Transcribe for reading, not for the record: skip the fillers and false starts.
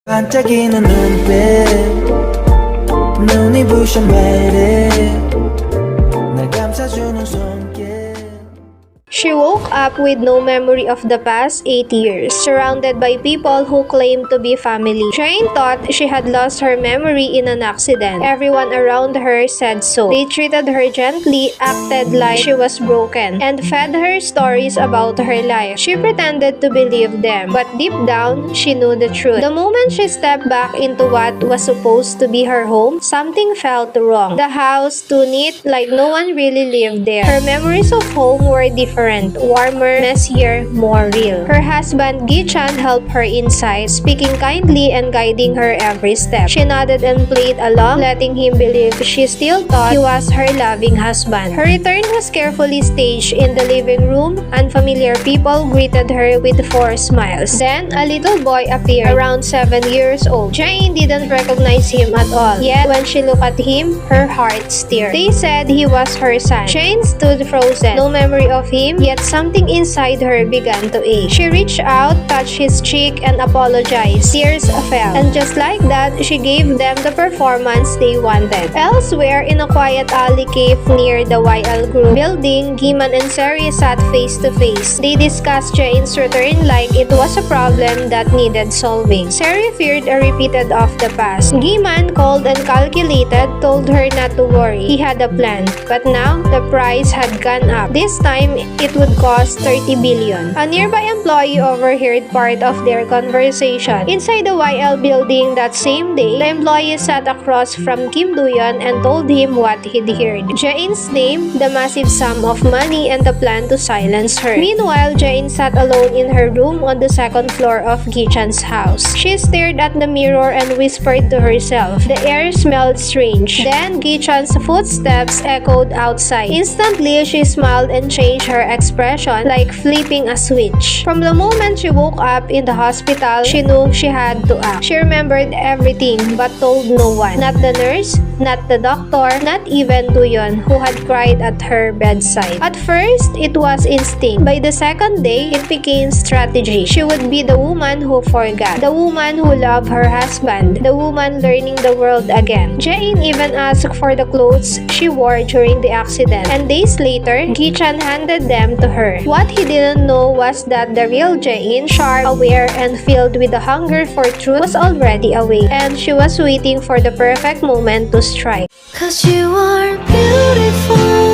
반짝이는 눈빛 눈이 부셔 매일 날 감싸주는 손길. She woke up with no memory of the past 8 years, surrounded by people who claimed to be family. Jane thought she had lost her memory in an accident. Everyone around her said so. They treated her gently, acted like she was broken, and fed her stories about her life. She pretended to believe them, but deep down, she knew the truth. The moment she stepped back into what was supposed to be her home, something felt wrong. The house, too neat, like no one really lived there. Her memories of home were different. Warmer, messier, more real. Her husband Gi Chan helped her inside, speaking kindly and guiding her every step. She nodded and played along, letting him believe she still thought he was her loving husband. Her return was carefully staged in the living room. Unfamiliar people greeted her with forced smiles. Then, a little boy appeared, around 7 years old. Jane didn't recognize him at all. Yet, when she looked at him, her heart stirred. They said he was her son. Jane stood frozen, no memory of him, yet something inside her began to ache. She reached out, touched his cheek, and apologized. Tears fell, and just like that, she gave them the performance they wanted. Elsewhere, in a quiet alley cave near the YL Group building, Giman and Seri sat face to face. They discussed Jane's return like it was a problem that needed solving. Seri feared a repeated of the past. Giman, cold and calculated, told her not to worry. He had a plan, but now the price had gone up. This time, it would cost 30 billion. A nearby employee overheard part of their conversation. Inside the YL building that same day, the employee sat across from Kim Do-yeon and told him what he'd heard. Jane's name, the massive sum of money, and the plan to silence her. Meanwhile, Jane sat alone in her room on the second floor of Gi Chan's house. She stared at the mirror and whispered to herself. The air smelled strange. Then, Gi Chan's footsteps echoed outside. Instantly, she smiled and changed her expression like flipping a switch. From the moment she woke up in the hospital, she knew she had to act. She remembered everything but told no one. Not the nurse, not the doctor, not even Do-yeon, who had cried at her bedside. At first, it was instinct. By the second day, it became strategy. She would be the woman who forgot, the woman who loved her husband, the woman learning the world again. Jane even asked for the clothes she wore during the accident, and days later, Gi Chan handed them to her. What he didn't know was that the real Jane, sharp, aware, and filled with the hunger for truth, was already awake, and she was waiting for the perfect moment to strike. 'Cause you are beautiful.